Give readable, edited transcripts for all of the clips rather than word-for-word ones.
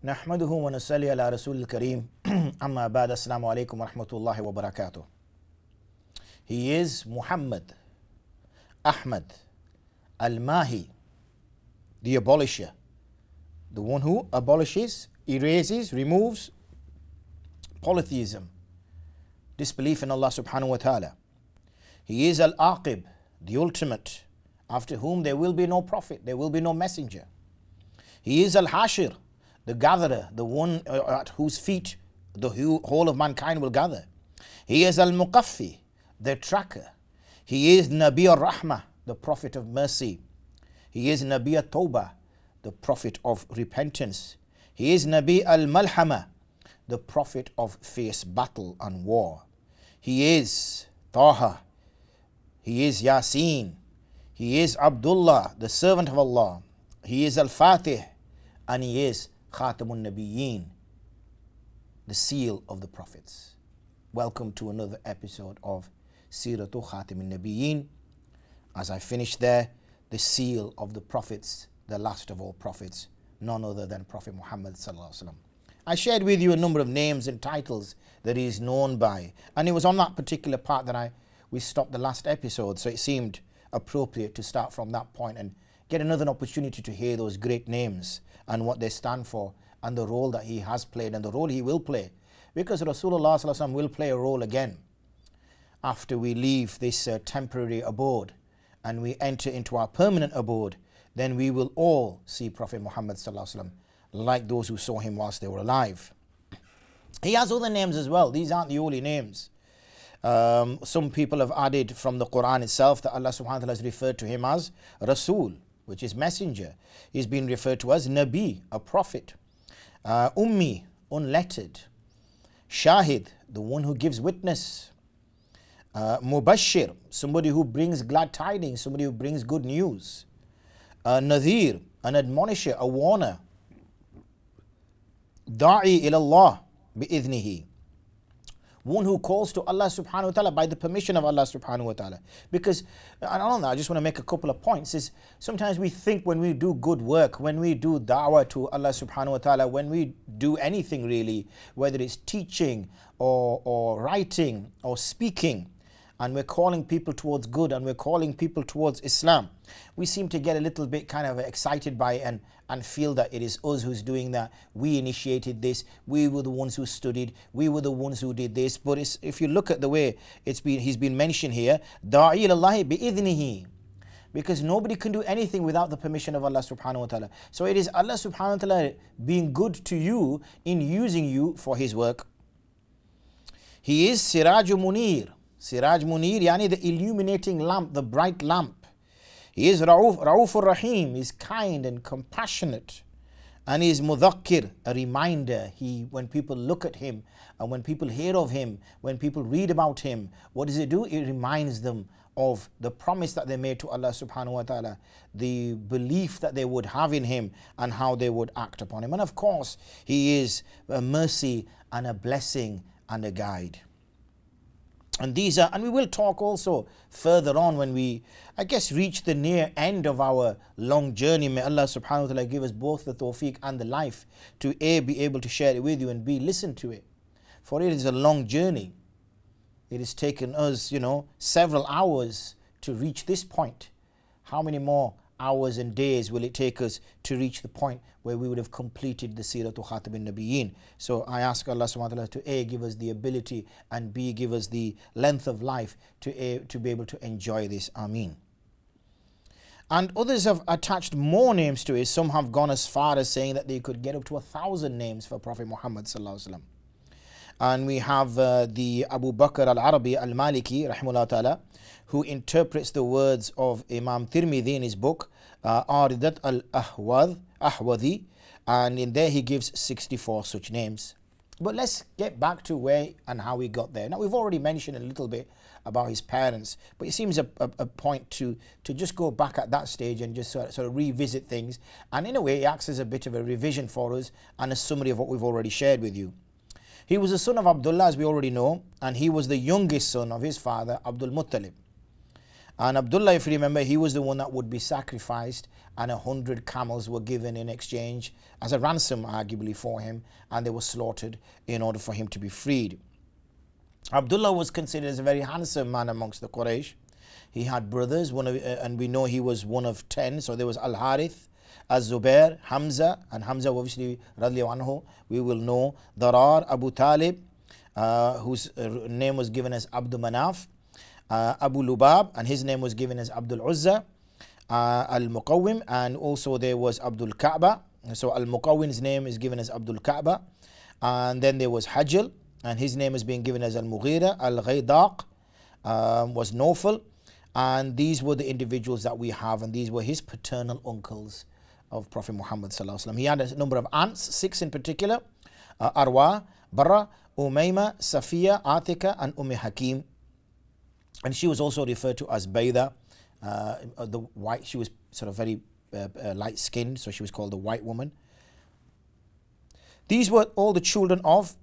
Nahmaduhu wa nusalli ala Rasulil Kareem. Amma ba'd. Assalamu alaikum wa rahmatullahi wa barakatuh. He is Muhammad Ahmad Al-Mahi, the abolisher, the one who abolishes, erases, removes polytheism, disbelief in Allah subhanahu wa ta'ala. He is Al-Aqib, the ultimate, after whom there will be no prophet, there will be no messenger. He is Al-Hashir, the gatherer, the one at whose feet the whole of mankind will gather. He is Al-Muqaffi, the tracker. He is Nabi al-Rahmah, the prophet of mercy. He is Nabi al-Tawbah, the prophet of repentance. He is Nabi al-Malhama, the prophet of fierce battle and war. He is Taha. He is Yasin. He is Abdullah, the servant of Allah. He is Al-Fatih, and he is Khatamun Nabiyyin, the seal of the prophets. Welcome to another episode of Siratu Khatamun Nabiyyin. As I finish there, the seal of the prophets, the last of all prophets, none other than Prophet Muhammad sallallahu alaihi wasallam. I shared with you a number of names and titles that he is known by, and it was on that particular part that we stopped the last episode, so it seemed appropriate to start from that point and get another opportunity to hear those great names and what they stand for and the role that he has played and the role he will play, because Rasulullah sallallahu alaihi wasallam will play a role again after we leave this temporary abode and we enter into our permanent abode. Then we will all see Prophet Muhammad sallallahu alaihi wasallam like those who saw him whilst they were alive. He has other names as well. These aren't the only names. Some people have added from the Quran itself that Allah subhanahu wa ta'ala has referred to him as Rasul, which is messenger. He's been referred to as Nabi, a prophet. Ummi, unlettered. Shahid, the one who gives witness. Mubashir, somebody who brings glad tidings, somebody who brings good news. Nadhir, an admonisher, a warner. Da'i ilallah bi'idhnihi, one who calls to Allah subhanahu wa ta'ala by the permission of Allah subhanahu wa ta'ala. Because, I don't know, I just want to make a couple of points. Is sometimes we think when we do good work, when we do da'wah to Allah subhanahu wa ta'ala, when we do anything really, whether it's teaching or writing or speaking, and we're calling people towards good and we're calling people towards Islam, we seem to get a little bit kind of excited by it and feel that it is us who's doing that. We initiated this. We were the ones who studied. We were the ones who did this. But if you look at the way he's been mentioned here, da'i ilallahi bi'idhnihi, because nobody can do anything without the permission of Allah subhanahu wa ta'ala. So it is Allah subhanahu wa ta'ala being good to you in using you for his work. He is Siraj Munir. Siraj Munir, yani the illuminating lamp, the bright lamp. He is Raufur Rahim, is kind and compassionate. And he is Mudhakkir, a reminder. When people look at him and when people hear of him, when people read about him, what does it do? It reminds them of the promise that they made to Allah subhanahu wa ta'ala, the belief that they would have in him and how they would act upon him. And of course, he is a mercy and a blessing and a guide. And we will talk also further on when we, I guess, reach the near end of our long journey. May Allah subhanahu wa ta'ala give us both the tawfiq and the life to A, be able to share it with you, and B, listen to it. For it is a long journey. It has taken us, several hours to reach this point. How many more hours and days will it take us to reach the point where we would have completed the Siratu Khatamun Nabiyyin? So I ask Allah subhanahu wa ta'ala to A, give us the ability, and B, give us the length of life to be able to enjoy this. Ameen. And others have attached more names to it. Some have gone as far as saying that they could get up to 1,000 names for Prophet Muhammad sallallahu alaihi wasallam. And we have the Abu Bakr al-Arabi al-Maliki rahimahullah ta'ala, who interprets the words of Imam Tirmidhi in his book Aridat al-Ahwadhi, and in there he gives 64 such names. But let's get back to where and how he got there. Now, we've already mentioned a little bit about his parents, but it seems a point to just go back at that stage and just sort of revisit things. And in a way, it acts as a bit of a revision for us and a summary of what we've already shared with you. He was the son of Abdullah, as we already know, and he was the youngest son of his father, Abdul Muttalib. And Abdullah, if you remember, he was the one that would be sacrificed, and 100 camels were given in exchange as a ransom, arguably, for him, and they were slaughtered in order for him to be freed. Abdullah was considered as a very handsome man amongst the Quraysh. He had brothers, and we know he was one of 10. So there was Al-Harith, Az-Zubair, Hamza, and Hamza obviously, radiyallahu anhu, we will know, Darar, Abu Talib, whose name was given as Abdul Manaf, Abu Lubab, and his name was given as Abdul Uzza, Al-Muqawwim, and also there was Abdul Ka'ba. So Al-Muqawwim's name is given as Abdul Ka'ba. And then there was Hajjal, and his name is being given as Al-Mughira. Al-Ghaydaq was Nawfal. And these were the individuals that we have, and these were his paternal uncles of Prophet Muhammad sallallahu alaihi wasallam. He had a number of aunts, 6 in particular: Arwa, Barra, Umayma, Safiya, Atika, and Hakim. And she was also referred to as Bayda, the white. She was sort of very light skinned, so she was called the white woman. These were all the children of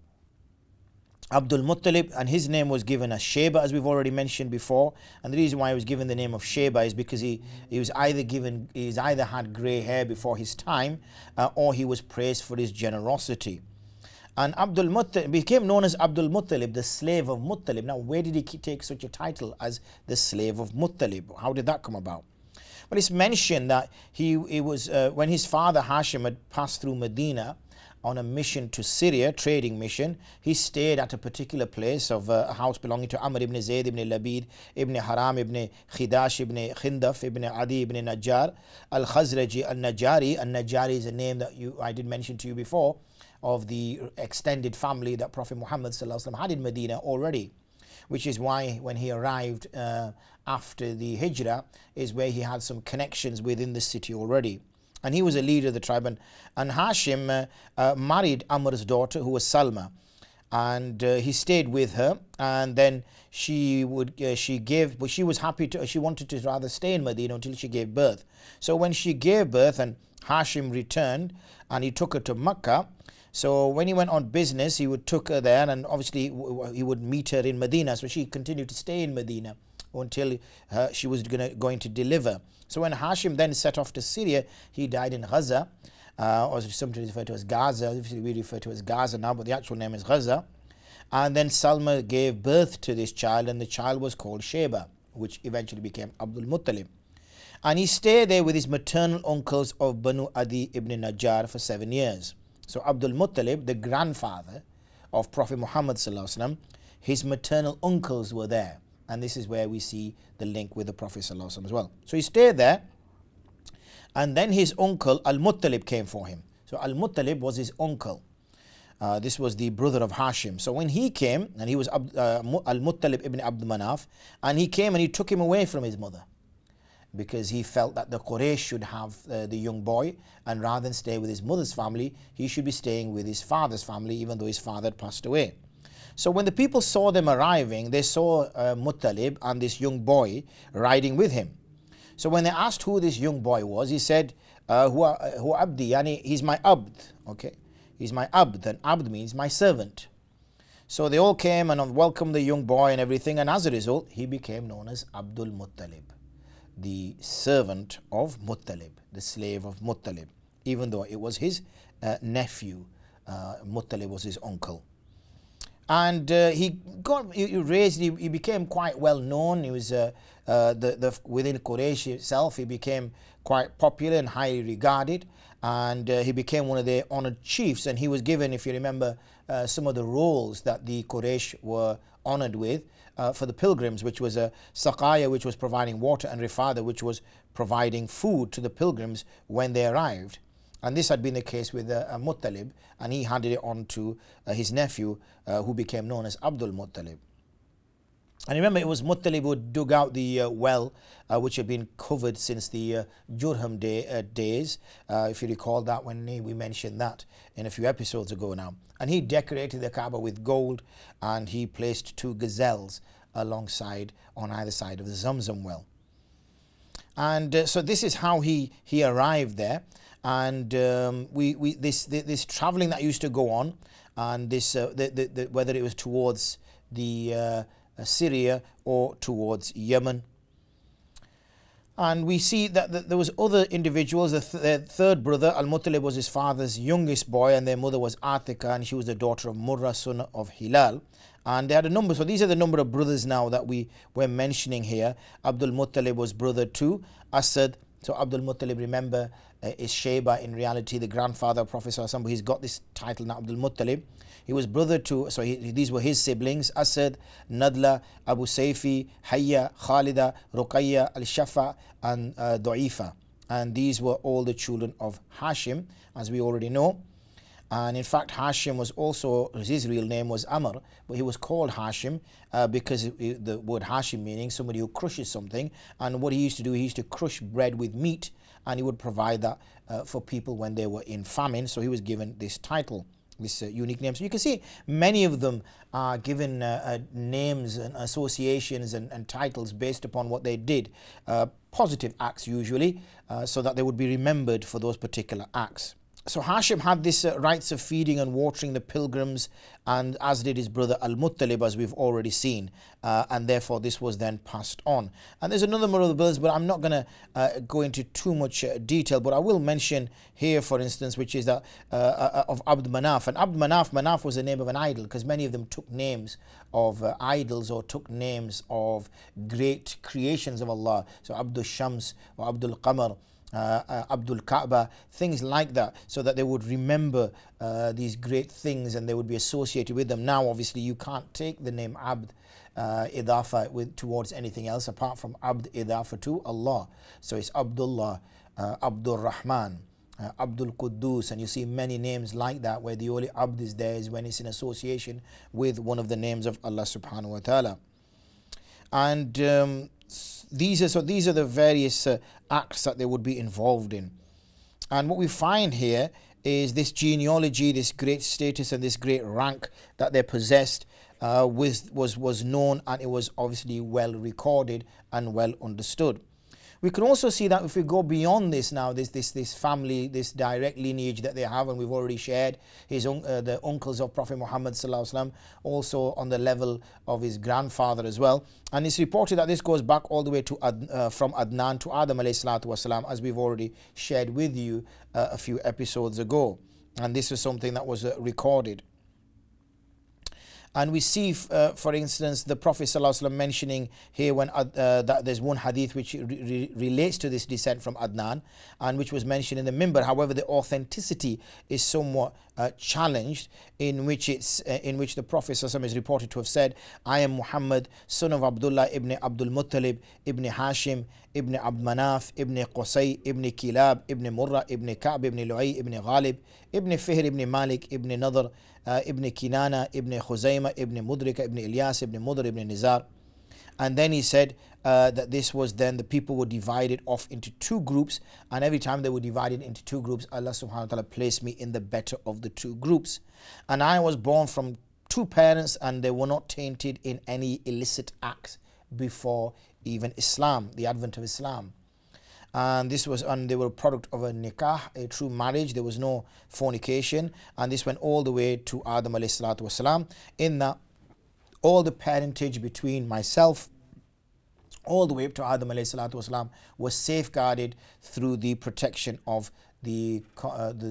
Abdul Muttalib, and his name was given as Shayba, as we've already mentioned before. And the reason why he was given the name of Shayba is because he either had grey hair before his time, or he was praised for his generosity. And Abdul Muttalib became known as Abdul Muttalib, the slave of Muttalib. Now, where did he take such a title as the slave of Muttalib? How did that come about? Well, it's mentioned that he was when his father Hashim had passed through Medina on a mission to Syria, trading mission. He stayed at a particular place of a house belonging to Amr ibn Zayd ibn Labid ibn Haram ibn Khidash ibn Khindaf ibn Adi ibn Najjar al-Khazraji al-Najjari. Al-Najjari is a name that I did mention to you before, of the extended family that Prophet Muhammad sallallahu alaihi wasallam had in Medina already, which is why when he arrived after the Hijrah is where he had some connections within the city already. And he was a leader of the tribe. And Hashim married Amr's daughter, who was Salma, and he stayed with her. And then she wanted to rather stay in Medina until she gave birth. So when she gave birth and Hashim returned and he took her to Makkah, so when he went on business, he took her there, and obviously he would meet her in Medina. So she continued to stay in Medina until she was going to deliver. So when Hashim then set off to Syria, he died in Gaza, or sometimes referred to as Gaza. Obviously we refer to it as Gaza now, but the actual name is Gaza. And then Salma gave birth to this child, and the child was called Shayba, which eventually became Abdul Muttalib. And he stayed there with his maternal uncles of Banu Adi ibn Najjar for 7 years. So Abdul Muttalib, the grandfather of Prophet Muhammad sallallahu alaihi wasallam, his maternal uncles were there. And this is where we see the link with the Prophet sallallahu alaihi wasallam as well. So he stayed there, and then his uncle Al-Muttalib came for him. So Al-Muttalib was his uncle. This was the brother of Hashim. So when he came, and he was Al-Muttalib ibn Abd Manaf, and he came and he took him away from his mother, because he felt that the Quraysh should have the young boy, and rather than stay with his mother's family, he should be staying with his father's family, even though his father had passed away. So when the people saw them arriving, they saw Muttalib and this young boy riding with him. So when they asked who this young boy was, he said, Hu abdi, yani he's my abd, okay? He's my abd, and abd means my servant. So they all came and welcomed the young boy and everything, and as a result, he became known as Abdul Muttalib, the servant of Muttalib, the slave of Muttalib, even though it was his nephew. Muttalib was his uncle. And he became quite well known. He was within Quraysh itself, he became quite popular and highly regarded, and he became one of their honored chiefs. And he was given, if you remember, some of the roles that the Quraysh were honored with for the pilgrims, which was a Saqaya, which was providing water, and Rifada, which was providing food to the pilgrims when they arrived. And this had been the case with Muttalib, and he handed it on to his nephew, who became known as Abdul Muttalib. And remember, it was Muttalib who dug out the well, which had been covered since the Jurham days, if you recall that, when we mentioned that in a few episodes ago now. And he decorated the Kaaba with gold, and he placed 2 gazelles alongside, on either side of the Zamzam well. And so this is how he arrived there. And this traveling that used to go on, and this whether it was towards the Syria or towards Yemen, And we see that there was other individuals. The third brother, Al-Muttalib, was his father's youngest boy, and their mother was Atika, and she was the daughter of Murrah, son of Hilal. And they had a number. So these are the number of brothers now that we're mentioning here. Abdul Muttalib was brother to Asad. So Abdul Muttalib, remember, is Shayba, in reality the grandfather of Prophet ﷺ, but he's got this title now, Abdul Muttalib. He was brother to, so these were his siblings: Asad, Nadla, Abu Sayfi, Hayya, Khalida, Ruqayya, Al-Shafa, and Du'ifa. And these were all the children of Hashim, as we already know. And in fact, Hashim was also, his real name was Amr, but he was called Hashim because the word Hashim meaning somebody who crushes something. And what he used to do, he used to crush bread with meat, and he would provide that for people when they were in famine. So he was given this title, this unique name. So you can see many of them are given names and associations and titles based upon what they did, positive acts usually, so that they would be remembered for those particular acts. So Hashim had this rights of feeding and watering the pilgrims, and as did his brother Al-Muttalib, as we've already seen, and therefore this was then passed on. And there's another number of brothers, but I'm not going to go into too much detail, but I will mention here, for instance, which is that of Abd Manaf. And Abd Manaf was the name of an idol, because many of them took names of idols or took names of great creations of Allah. So Abdul Shams or Abdul Qamar, Abdul Kaaba, things like that, so that they would remember these great things and they would be associated with them. Now obviously you can't take the name Abd Idafa towards anything else apart from Abd Idafa to Allah. So it's Abdullah, Abdul Rahman, Abdul Quddus, and you see many names like that where the only Abd is there is when it's in association with one of the names of Allah subhanahu wa ta'ala. And these are the various acts that they would be involved in. And what we find here is this genealogy, this great status and this great rank that they possessed was known, and it was obviously well recorded and well understood. We can also see that if we go beyond this now, this family, this direct lineage that they have, and we've already shared the uncles of Prophet Muhammad sallallahu alaihi wasallam, also on the level of his grandfather as well. And it's reported that this goes back all the way to from Adnan to Adam alayhi salatu wasalam, as we've already shared with you a few episodes ago. And this is something that was recorded. And we see, for instance, the Prophet ﷺ mentioning here when that there's one hadith which relates to this descent from Adnan, and which was mentioned in the Mimbar. However, the authenticity is somewhat challenged, in which the Prophet ﷺ is reported to have said, "I am Muhammad, son of Abdullah ibn Abdul Muttalib, ibn Hashim, ibn Abd Manaf, ibn Qusay, ibn Kilab, ibn Murrah, ibn Ka'b, ibn Lu'ay, ibn Ghalib, ibn Fihr, ibn Malik, ibn Nadr, ibn Kinana, ibn Khuzaymah, ibn Mudrika, ibn Ilyas, ibn Mudr, ibn Nizar." And then he said that this was then the people were divided off into two groups, and every time they were divided into two groups, Allah subhanahu wa ta'ala placed me in the better of the two groups. And I was born from two parents, and they were not tainted in any illicit acts before even Islam, the advent of Islam. And they were a product of a nikah, a true marriage. There was no fornication, and this went all the way to Adam alayhi salatu wasalam, in that all the parentage between myself all the way up to Adam alayhi salatu wasalam was safeguarded through the protection of the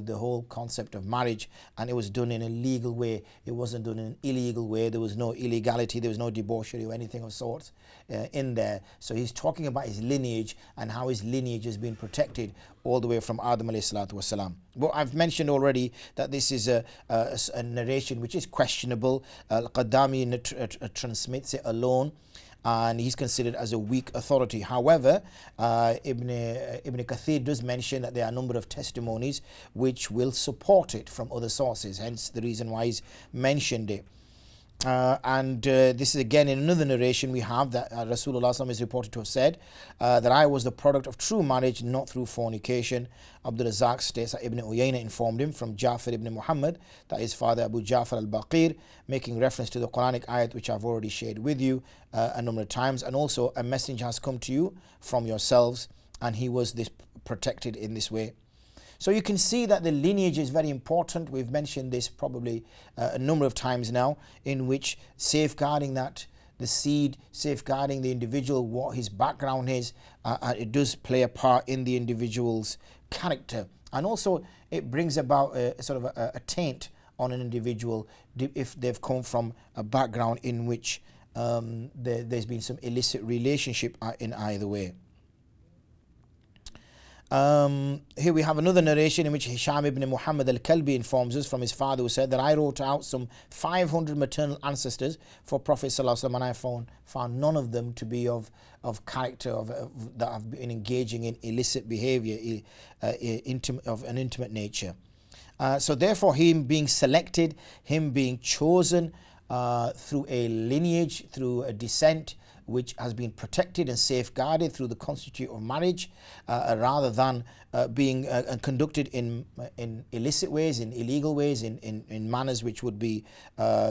whole concept of marriage, and it was done in a legal way. It wasn't done in an illegal way. There was no illegality, there was no debauchery or anything of sorts in there. So he's talking about his lineage and how his lineage has been protected all the way from Adam alayhi salatu wasalam. But I've mentioned already that this is a narration which is questionable. Al-Qadami transmits it alone, and he's considered as a weak authority. However, Ibn Kathir does mention that there are a number of testimonies which will support it from other sources, hence the reason why he's mentioned it. This is again in another narration we have that Rasulullah SAW is reported to have said that I was the product of true marriage, not through fornication. Abdul Razak states that Ibn Uyayna informed him from Ja'far ibn Muhammad, that his father Abu Ja'far al-Baqir, making reference to the Quranic ayat which I've already shared with you a number of times. And also, a messenger has come to you from yourselves, and he was protected in this way. So you can see that the lineage is very important. We've mentioned this probably a number of times now, in which safeguarding that the seed, safeguarding the individual, what his background is. It does play a part in the individual's character. And also it brings about a sort of a taint on an individual if they've come from a background in which there's been some illicit relationship in either way. Here we have another narration in which Hisham ibn Muhammad al-Kalbi informs us from his father, who said that I wrote out some 500 maternal ancestors for Prophet ﷺ, and I found none of them to be of character that have been engaging in illicit behavior of an intimate nature. So therefore, him being selected, him being chosen through a lineage, through a descent which has been protected and safeguarded through the constitute of marriage, rather than being conducted in illicit ways, in illegal ways, in manners which would be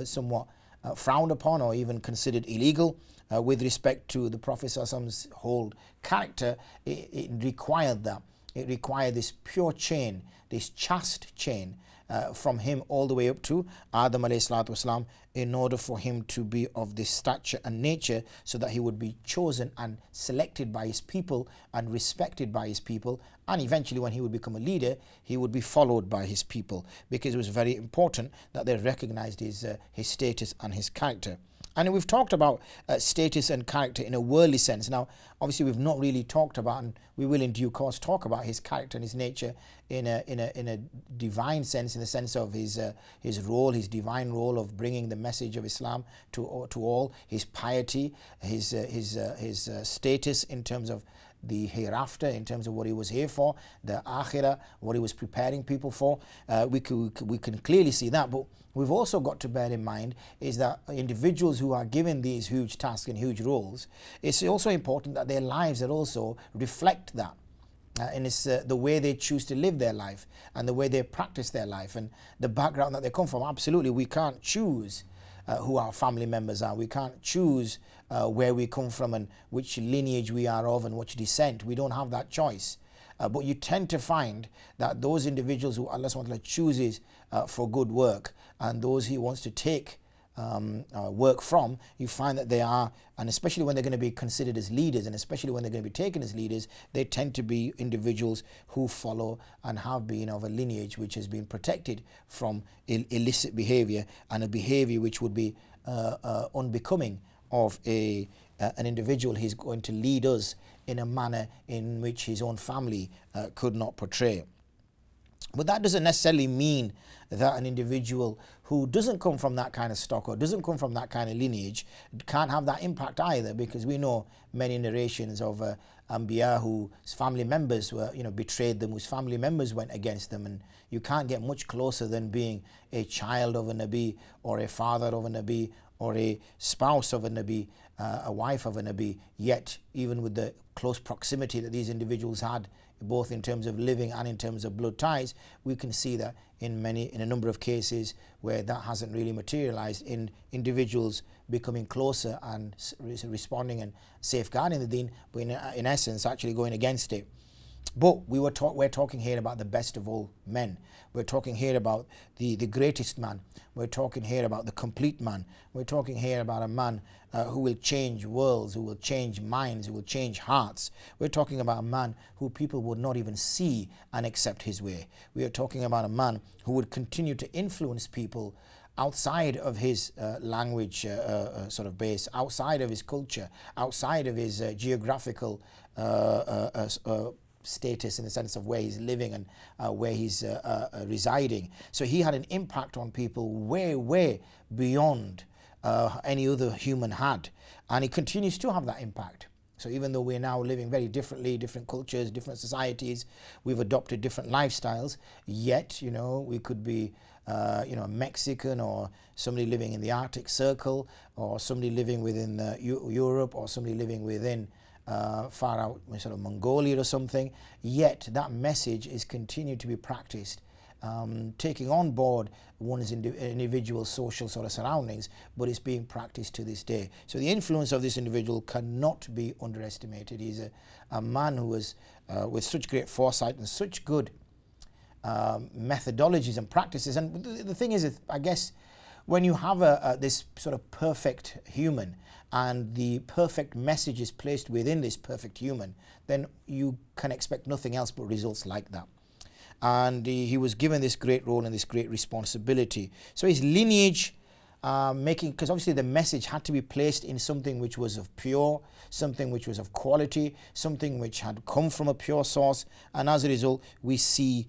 somewhat frowned upon or even considered illegal. With respect to the Prophet's whole character, it required that. It required this pure chain, this chaste chain, from him all the way up to Adam alayhi salatu wasalam, in order for him to be of this stature and nature, so that he would be chosen and selected by his people and respected by his people, and eventually when he would become a leader, he would be followed by his people, because it was very important that they recognized his status and his character. And we've talked about status and character in a worldly sense. Now, obviously, we've not really talked about, and we will in due course talk about his character and his nature in a divine sense, in the sense of his role, his divine role of bringing the message of Islam to all, his piety, his status in terms of the hereafter, in terms of what he was here for, the akhirah, what he was preparing people for. We can clearly see that, but we've also got to bear in mind is that individuals who are given these huge tasks and huge roles, it's also important that their lives are also reflect that. And it's the way they choose to live their life and the way they practice their life and the background that they come from. Absolutely, we can't choose who our family members are. We can't choose where we come from and which lineage we are of and which descent. We don't have that choice. But you tend to find that those individuals who Allah SWT chooses for good work, and those He wants to take work from, you find that they are, and especially when they're going to be considered as leaders, and especially when they're going to be taken as leaders, they tend to be individuals who follow and have been of a lineage which has been protected from illicit behavior, and a behavior which would be unbecoming of an individual who's going to lead us in a manner in which his own family could not portray. But that doesn't necessarily mean that an individual who doesn't come from that kind of stock or doesn't come from that kind of lineage can't have that impact either, because we know many narrations of Anbiya whose family members were, betrayed them, whose family members went against them, and you can't get much closer than being a child of a Nabi, or a father of a Nabi, or a spouse of a Nabi, a wife of a Nabi. Yet, even with the close proximity that these individuals had, both in terms of living and in terms of blood ties, we can see that in a number of cases where that hasn't really materialized in individuals becoming closer and responding and safeguarding the deen, but in essence actually going against it. But we're talking here about the best of all men. We're talking here about the greatest man. We're talking here about the complete man. We're talking here about a man who will change worlds, who will change minds, who will change hearts. We're talking about a man who people would not even see and accept his way. We are talking about a man who would continue to influence people outside of his language sort of base, outside of his culture, outside of his geographical status, in the sense of where he's living and where he's residing. So he had an impact on people way beyond any other human had, and he continues to have that impact. So even though we're now living very differently, different cultures, different societies, we've adopted different lifestyles, yet we could be a Mexican, or somebody living in the Arctic Circle, or somebody living within Europe, or somebody living within far out sort of Mongolia or something, yet that message is continued to be practiced, taking on board one's individual social sort of surroundings, but it's being practiced to this day. So the influence of this individual cannot be underestimated. He's a man who was with such great foresight and such good methodologies and practices. And the thing is, I guess when you have this sort of perfect human, and the perfect message is placed within this perfect human, then you can expect nothing else but results like that. And he was given this great role and this great responsibility. So his lineage, because obviously the message had to be placed in something which was of pure, something which was of quality, something which had come from a pure source, and as a result we see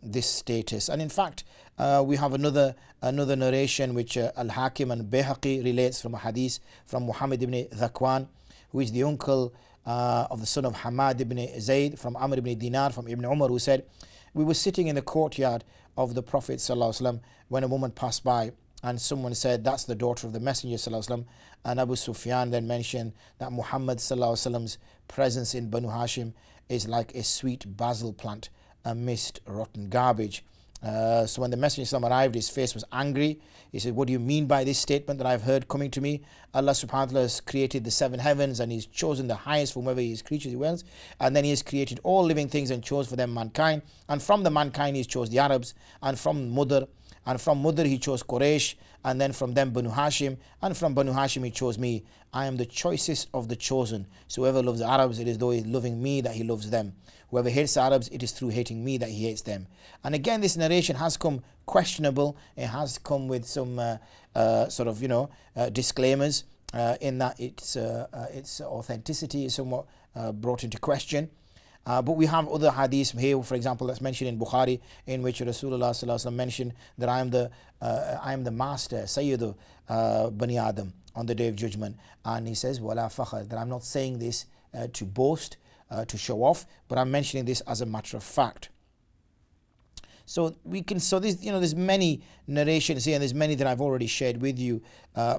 this status. And in fact, we have another narration which Al-Hakim and Bayhaqi relates from a hadith from Muhammad ibn Dhakwan, who is the uncle of the son of Hamad ibn Zayd, from Amr ibn Dinar, from Ibn Umar, who said, we were sitting in the courtyard of the Prophet ﷺ when a woman passed by, and someone said, that's the daughter of the Messenger ﷺ. And Abu Sufyan then mentioned that Muhammad ﷺ's presence in Banu Hashim is like a sweet basil plant amidst rotten garbage. So when the Messenger ﷺ arrived, his face was angry. He said, what do you mean by this statement that I've heard coming to me? Allah subhanahu wa ta'ala has created the 7 heavens, and he's chosen the highest from whoever his creatures he wills, and then he has created all living things and chose for them mankind, and from the mankind he chose the Arabs, and from Mudr he chose Quraysh, and then from them Banu Hashim, and from Banu Hashim he chose me. I am the choicest of the chosen. So whoever loves the Arabs, it is though he is loving me that he loves them. Whoever hates the Arabs, it is through hating me that he hates them. And again, this narration has come questionable. It has come with some disclaimers in that its authenticity is somewhat brought into question. But we have other hadiths here, for example, that's mentioned in Bukhari, in which Rasulullah sallallahu alaihi wasallam mentioned that I am the master, Sayyidu Bani Adam, on the day of judgment. And he says, Wala fakhar, that I'm not saying this to boast, to show off, but I'm mentioning this as a matter of fact. So there's many narrations here, and there's many that I've already shared with you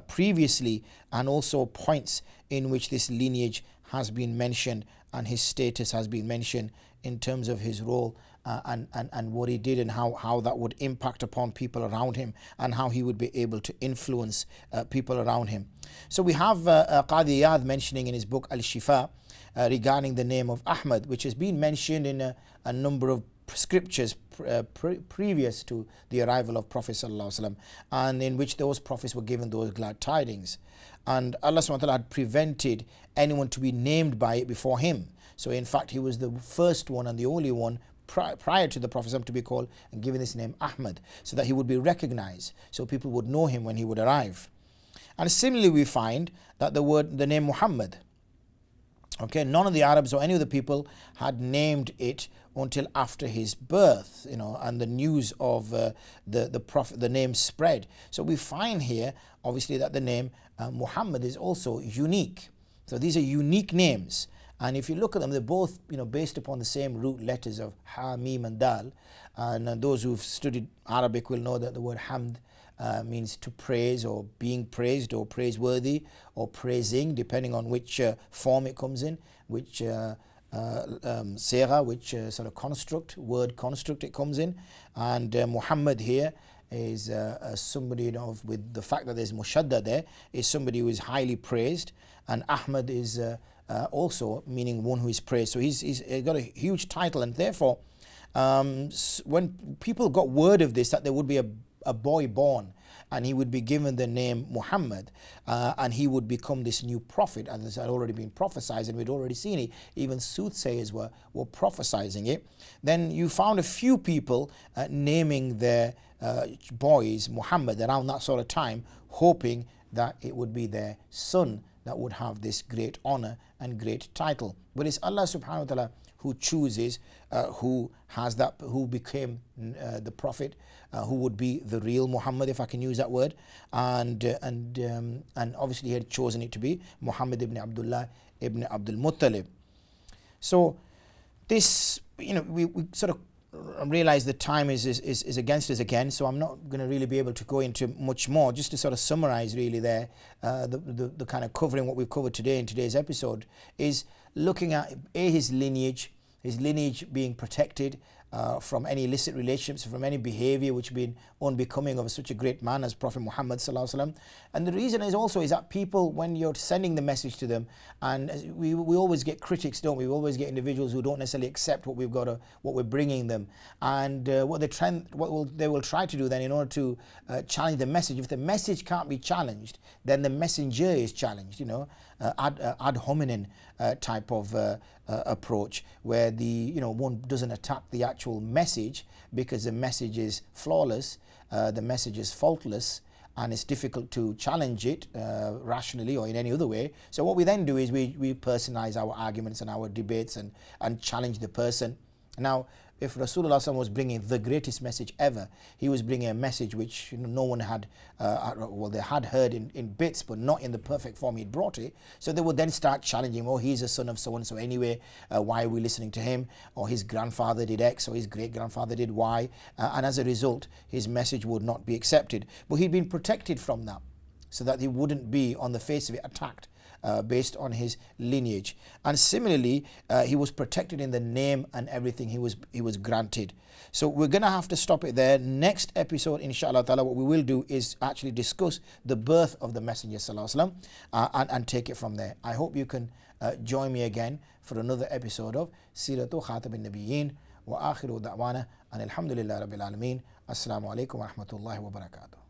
previously, and also points in which this lineage has been mentioned and his status has been mentioned in terms of his role and what he did, and how that would impact upon people around him, and how he would be able to influence people around him. So we have Qadi Iyad mentioning in his book Al-Shifa regarding the name of Ahmad, which has been mentioned in a number of scriptures previous to the arrival of Prophet ﷺ, and in which those prophets were given those glad tidings. And Allah subhanahu wa ta'ala had prevented anyone to be named by it before him. So in fact, he was the first one and the only one prior to the Prophet to be called and given this name Ahmad, so that he would be recognized, so people would know him when he would arrive. And similarly, we find that the name Muhammad, none of the Arabs or any of the people had named it until after his birth, and the news of the Prophet, the name spread. So we find here, obviously, that the name Muhammad is also unique. So these are unique names, and if you look at them, they're both based upon the same root letters of Ha, Mim and Dal. And those who've studied Arabic will know that the word Hamd means to praise, or being praised, or praiseworthy, or praising, depending on which form it comes in, which Sera, which sort of word construct it comes in. And Muhammad here is somebody, with the fact that there's Mushadda there, is somebody who is highly praised. And Ahmad is also meaning one who is praised. So he's got a huge title, and therefore when people got word of this, that there would be a boy born, and he would be given the name Muhammad, and he would become this new prophet, and this had already been prophesied, and we'd already seen it, even soothsayers were prophesizing it. Then you found a few people naming their boys Muhammad around that sort of time, hoping that it would be their son that would have this great honor and great title. But it's Allah subhanahu wa ta'ala who chooses who became the prophet, who would be the real Muhammad, if I can use that word, and obviously he had chosen it to be Muhammad ibn Abdullah ibn Abdul Muttalib. So this, we sort of realize the time is against us again, so I'm not going to really be able to go into much more. Just to sort of summarize really there, the kind of covering what we've covered today in today's episode is looking at his lineage being protected, from any illicit relationships, from any behavior which been unbecoming of such a great man as Prophet Muhammad sallallahu alaihi wasallam. And the reason is also is that people, when you're sending the message to them, and we always get critics, don't we? We always get individuals who don't necessarily accept what we're bringing them, and what they will try to do then in order to challenge the message. If the message can't be challenged, then the messenger is challenged. Ad hominem type of approach, where one doesn't attack the actual message because the message is flawless, the message is faultless, and it's difficult to challenge it rationally or in any other way. So what we then do is we personalize our arguments and our debates and challenge the person. Now, if Rasulullah was bringing the greatest message ever, he was bringing a message which no one had, they had heard in bits, but not in the perfect form he'd brought it. So they would then start challenging, oh, he's a son of so-and-so anyway, why are we listening to him? Or his grandfather did X, or his great-grandfather did Y. And as a result, his message would not be accepted. But he'd been protected from that, so that he wouldn't be, on the face of it, attacked based on his lineage. And similarly, he was protected in the name and everything he was granted. So we're going to have to stop it there. Next episode, inshallah ta'ala, what we will do is actually discuss the birth of the Messenger sallallahu alaihi wasallam, and take it from there. I hope you can join me again for another episode of Siratu Khatam al-Nabiyyin wa akhiru da'wana and alhamdulillah rabbil alameen. Assalamu alaikum wa rahmatullahi wa barakatuh.